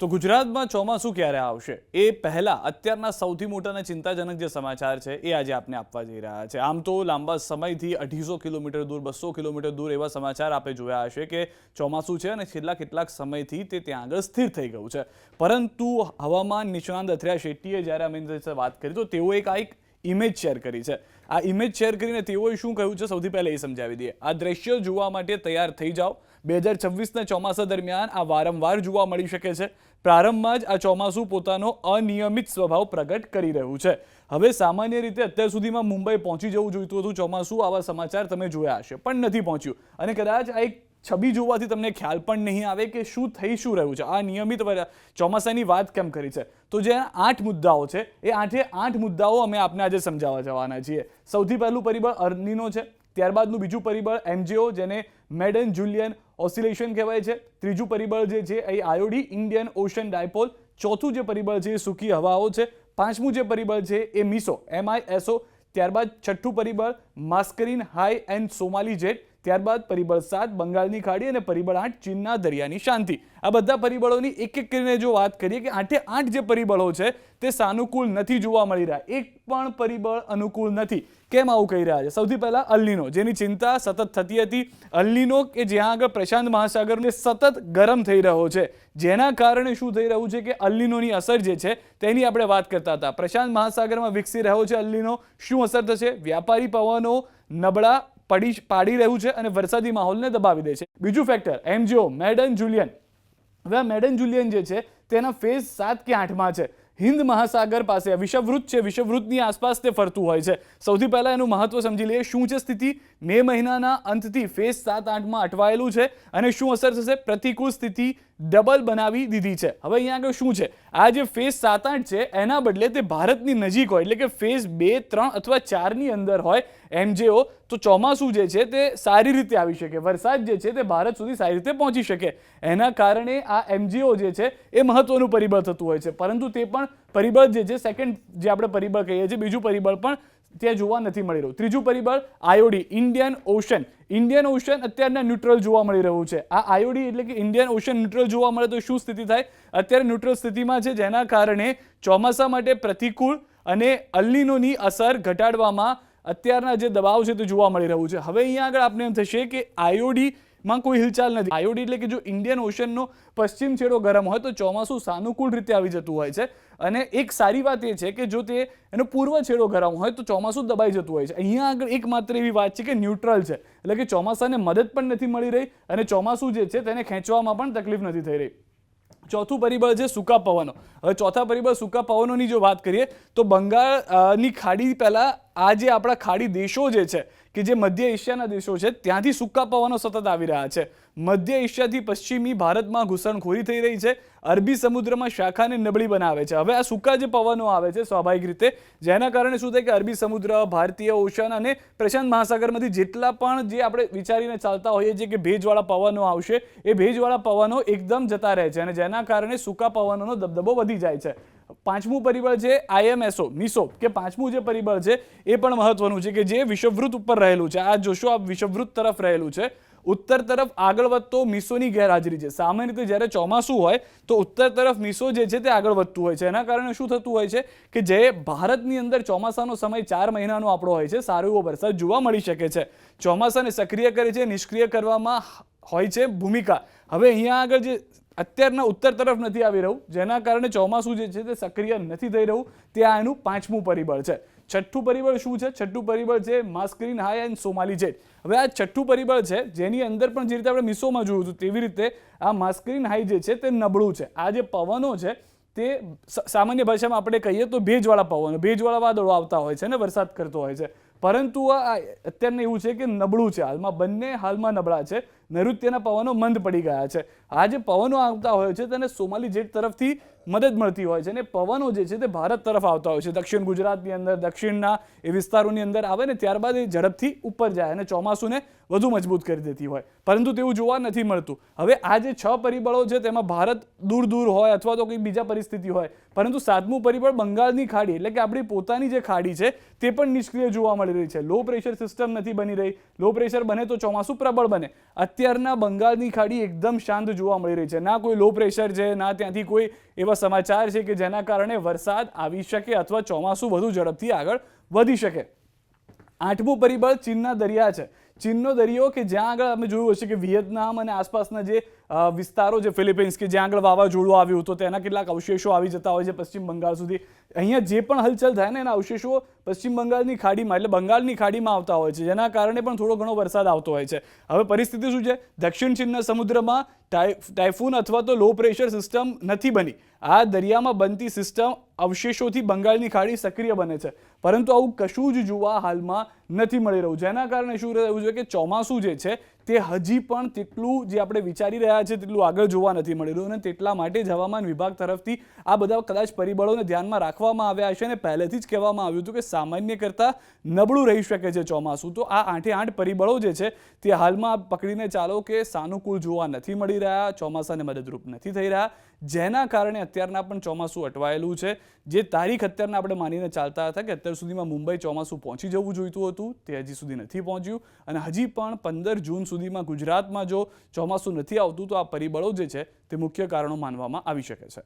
તો ગુજરાતમાં ચોમાસું ક્યારે આવશે એ પહેલા અત્યારના સૌથી મોટા અને ચિંતાજનક જે સમાચાર છે એ આજે આપને આપવા જઈ રહ્યા છે। આમ તો લાંબા સમયથી 250 કિલોમીટર દૂર 200 કિલોમીટર દૂર એવા સમાચાર આપે જોયા હશે કે ચોમાસું છે અને છેલ્લા કેટલાક સમયથી તે ત્યાં આગળ સ્થિર થઈ ગયું છે, પરંતુ હવામાન નિષ્ણાંત અથર્યા શેટ્ટીએ જ્યારે અમે વાત કરી તો તેઓએ એક ઇમેજ શેર કરી છે। આ ઇમેજ શેર કરીને તેઓએ શું કહ્યું છે સૌથી પહેલા એ સમજાવી દઈએ। આ દ્રશ્ય જોવા માટે તૈયાર થઈ જાઓ। 2026ના ચોમાસા દરમિયાન આ વારંવાર જોવા મળી શકે છે। પ્રારંભમાં જ આ ચોમાસું પોતાનો અનિયમિત સ્વભાવ પ્રગટ કરી રહ્યું છે। હવે સામાન્ય રીતે અત્યાર સુધીમાં મુંબઈ પહોંચી જવું જોઈતું હતું ચોમાસું, આવા સમાચાર તમે જોયા હશે, પણ નથી પહોંચ્યું અને કદાચ આ એક છબી જોવાથી તમને ખ્યાલ પણ નહીં આવે કે શું થઈ શું રહ્યું છે, આ નિયમિત ચોમાસાની વાત કેમ કરી છે। તો જે 8 મુદ્દાઓ છે એ 8 મુદ્દાઓ અમે આપને આજે સમજાવવા જવાના છીએ। સૌથી પહેલું પરિબળ અર્નિનો છે, ત્યારબાદનું બીજું પરિબળ એમજીઓ જેને મેડન જુલિયન ઓસિલેશન કહેવાય છે, ત્રીજું પરિબળ જે છે એ આયોડી ઇન્ડિયન ઓશન ડાયપોલ, ચોથું જે પરિબળ છે એ સૂકી હવાઓ છે, પાંચમું જે પરિબળ છે એ મિસો MISO, ત્યારબાદ છઠ્ઠું પરિબળ માસ્કરીન હાઈ એન્ડ સોમાલી જેટ, ત્યારબાદ પરિબળ 7 બંગાળની ખાડી અને પરિબળ 8 ચીનના દરિયાની શાંતિ। આ બધા પરિબળોની એક એક કરીને જો વાત કરીએ કે 8 જે પરિબળો છે તે સાનુકૂળ નથી જોવા મળી રહ્યા, એક પણ પરિબળ અનુકૂળ નથી। કેમ આવું કહી રહ્યા છે? સૌથી પહેલા અલ્નીનો, જેની ચિંતા સતત થતી હતી। અલ્નીનો કે જ્યાં આગળ પ્રશાંત મહાસાગરને સતત ગરમ થઈ રહ્યો છે, જેના કારણે શું થઈ રહ્યું છે કે અલ્નીનોની અસર જે છે તેની આપણે વાત કરતા હતા। પ્રશાંત મહાસાગરમાં વિકસી રહ્યો છે અલ્નીનો, શું અસર થશે? વ્યાપારી પવનો નબળા પાડી રહ્યું છે અને વરસાદી માહોલને દબાવી દે છે। બીજું ફેક્ટર એમજીઓ મેડન જુલિયન। હવે આ મેડન જુલિયન જે છે તેના ફેઝ 7 કે 8માં છે, હિન્દ મહાસાગર પાસે વિષુવવૃત્ત છે, વિષુવવૃત્તની આસપાસ તે ફરતું હોય છે। સૌથી પહેલા એનું મહત્વ સમજી લઈએ। શું છે સ્થિતિ? મે મહિનાના અંતથી ફેઝ 7-8માં અટવાયેલું છે અને શું અસર થશે? પ્રતિકૂળ સ્થિતિ ડબલ બનાવી દીધી છે। હવે અહીંયા આગળ શું છે? આ જે ફેઝ 7-8 છે એના બદલે તે ભારતની નજીક હોય, એટલે કે ફેઝ 2, 3 અથવા 4ની અંદર હોય એમજેઓ, તો ચોમાસું જે છે તે સારી રીતે આવી શકે, વરસાદ જે છે તે ભારત સુધી સારી રીતે પહોંચી શકે। એના કારણે આ એમજીઓ જે છે એ મહત્વનું પરિબળ થતું હોય છે, પરંતુ તે પણ પરિબળ જે છે સેકન્ડ જે આપણે પરિબળ કહીએ છીએ, બીજું પરિબળ પણ ત્યાં જોવા નથી મળી રહ્યું। ત્રીજું પરિબળ આયોડી ઇન્ડિયન ઓશન। ઇન્ડિયન ઓશન અત્યારના ન્યુટ્રલ જોવા મળી રહ્યું છે। આ આયોડી એટલે કે ઇન્ડિયન ઓશન ન્યુટ્રલ જોવા મળે તો શું સ્થિતિ થાય? અત્યારે ન્યુટ્રલ સ્થિતિમાં છે, જેના કારણે ચોમાસા માટે પ્રતિકૂળ અને અલ્નીનોની અસર ઘટાડવામાં અત્યારના જે દબાવ છે તે જોવા મળી રહ્યું છે। હવે અહીંયા આગળ આપણે એમ થશે કે આયોડીમાં કોઈ હિલચાલ નથી। આયોડી એટલે કે જો ઇન્ડિયન ઓશનનો પશ્ચિમ છેડો ગરમ હોય તો ચોમાસું સાનુકૂળ રીતે આવી જતું હોય છે, અને એક સારી વાત એ છે કે જો તે એનો પૂર્વ છેડો ગરમ હોય તો ચોમાસું દબાઈ જતું હોય છે। અહીંયા આગળ એકમાત્ર એવી વાત છે કે ન્યુટ્રલ છે, એટલે કે ચોમાસાને મદદ પણ નથી મળી રહી અને ચોમાસું જે છે તેને ખેંચવામાં પણ તકલીફ નથી થઈ રહી। ચોથું પરિબળ છે સૂકા પવનો। હવે ચોથા પરિબળ સૂકા પવનોની જો વાત કરીએ તો બંગાળની ખાડી પહેલા આ જે આપણા ખાડી દેશો જે છે કે જે મધ્ય એશિયાના દેશો છે ત્યાંથી સૂકા પવનો સતત આવી રહ્યા છે। મધ્ય એશિયાથી પશ્ચિમી ભારતમાં ઘૂસણખોરી થઈ રહી છે, અરબી સમુદ્રમાં શાખાને નબળી બનાવે છે। હવે આ સૂકા જે પવનો આવે છે સ્વાભાવિક રીતે, જેના કારણે શું થાય કે અરબી સમુદ્ર, ભારતીય ઓશન અને પ્રશાંત મહાસાગરમાંથી જેટલા પણ જે આપણે વિચારીને ચાલતા હોઈએ છીએ કે ભેજવાળા પવનો આવશે, એ ભેજવાળા પવનો એકદમ જતા રહે છે અને જેના કારણે સૂકા પવનોનો દબદબો વધી જાય છે। પાંચમું પરિબળ છે IMSO મિસો, કે પાંચમું જે પરિબળ છે એ પણ મહત્વનું છે કે જે વિષુવવૃત્ત ઉપર રહેલું છે। આ જોશો આ વિષુવવૃત્ત તરફ રહેલું છે, ઉત્તર તરફ આગળ વધતો મિસોની ગેરહાજરી છે। સામાન્ય રીતે જ્યારે ચોમાસું હોય તો ઉત્તર તરફ મિસો જે છે તે આગળ વધતું હોય છે। એના કારણે શું થતું હોય છે કે જે ભારતની અંદર ચોમાસાનો સમય 4 મહિનાનો આપણો હોય છે, સારો એવો વરસાદ જોવા મળી શકે છે। ચોમાસાને સક્રિય કરે છે, નિષ્ક્રિય કરવામાં હોય છે ભૂમિકા। હવે અહીંયા આગળ જે અત્યારના ઉત્તર તરફ નથી આવી રહ્યું, જેના કારણે ચોમાસું જે છે તે સક્રિય નથી થઈ રહ્યું, ત્યાં એનું પાંચમું પરિબળ છે। છઠ્ઠું પરિબળ શું છે? છઠ્ઠું પરિબળ છે માસ્કરીન હાઈ એન્ડ સોમાલી જેટ। હવે આ છઠ્ઠું પરિબળ છે જેની અંદર પણ જે રીતે આપણે મિસોમાં જોયું હતું તેવી રીતે આ માસ્કરીન હાઈ જે છે તે નબળું છે। આ જે પવનો છે તે સામાન્ય ભાષામાં આપણે કહીએ તો ભેજવાળા પવનો, ભેજવાળા વાદળો આવતા હોય છે અને વરસાદ કરતો હોય છે, પરંતુ આ અત્યારને એવું છે કે નબળું છે। હાલમાં બંને નબળા છે, નૈઋત્યના પવનો મંદ પડી ગયા છે। આ જે પવનો આવતા હોય છે તેને સોમાલી જેટ તરફથી મદદ મળતી હોય છે અને પવનો જે છે તે ભારત તરફ આવતા હોય છે, દક્ષિણ ગુજરાતની અંદર, દક્ષિણના એ વિસ્તારોની અંદર આવે ને ત્યારબાદ એ ઝડપથી ઉપર જાય અને ચોમાસુને વધુ મજબૂત કરી દેતી હોય, પરંતુ તેવું જોવા નથી મળતું। હવે આ જે 6 પરિબળો છે તેમાં ભારત દૂર દૂર હોય અથવા તો કંઈ બીજા પરિસ્થિતિ હોય, પરંતુ 7મું પરિબળ બંગાળની ખાડી એટલે કે આપણી પોતાની જે ખાડી છે તે પણ નિષ્ક્રિય જોવા મળી રહી છે। લો પ્રેશર સિસ્ટમ નથી બની રહી, લો પ્રેશર બને તો ચોમાસું પ્રબળ બને। અત્યારના બંગાળની ખાડી એકદમ શાંત જોવા મળી રહી છે. ના કોઈ લો પ્રેશર છે, ના ત્યાંથી કોઈ એવા સમાચાર છે કે જેના કારણે વરસાદ આવી શકે અથવા ચોમાસું વધુ ઝડપથી આગળ વધી શકે. 8મું પરિબળ ચીનના દરિયા છે. ચીનનો દરિયો કે જ્યાં આગળ અમે જોયું હશે કે વિયેતનામ અને આસપાસના જે વિસ્તારો છે, ફિલિપિન્સ, કે જ્યાં આગળ વાવાઝોડું આવ્યું તો તેના કેટલાક અવશેષો આવી જતા હોય છે પશ્ચિમ બંગાળ સુધી. અહીંયા જે પણ હલચલ થાય ને એના અવશેષો પશ્ચિમ બંગાળની ખાડીમાં એટલે બંગાળની ખાડીમાં આવતા હોય છે, જેના કારણે પણ થોડો ઘણો વરસાદ આવતો હોય છે. હવે પરિસ્થિતિ શું છે? દક્ષિણ ચીનના સમુદ્રમાં ટાઇફૂન અથવા તો લો પ્રેશર સિસ્ટમ નથી બની. આ દરિયામાં બનતી સિસ્ટમ અવશેષોથી બંગાળની ખાડી સક્રિય બને છે, પરંતુ આવું કશું જ જોવા હાલમાં નથી મળી રહ્યું, જેના કારણે શું રહ્યું છે કે ચોમાસું જે છે તે હજી પણ તેટલું જે આપણે વિચારી રહ્યા છીએ તેટલું આગળ જોવા નથી મળી રહ્યું. અને તેટલા માટે જ હવામાન વિભાગ તરફથી આ બધા કદાચ પરિબળોને ધ્યાનમાં રાખવામાં આવ્યા હશે અને પહેલેથી જ કહેવામાં આવ્યું હતું કે સામાન્ય કરતાં નબળું રહી શકે છે ચોમાસું. તો આ 8 પરિબળો જે છે તે હાલમાં પકડીને ચાલો કે સાનુકૂળ જોવા નથી મળી રહ્યા, ચોમાસાને મદદરૂપ નથી થઈ રહ્યા, જેના કારણે અત્યારના પણ ચોમાસું અટવાયેલું છે. જે તારીખ અત્યારના આપણે માનીને ચાલતા હતા કે અત્યાર સુધીમાં મુંબઈ ચોમાસું પહોંચી જવું જોઈતું હતું, તે હજી સુધી નથી પહોંચ્યું. અને હજી પણ 15 જૂન સુધીમાં ગુજરાતમાં જો ચોમાસું નથી આવતું તો આ પરિબળો જે છે તે મુખ્ય કારણો માનવામાં આવી શકે છે.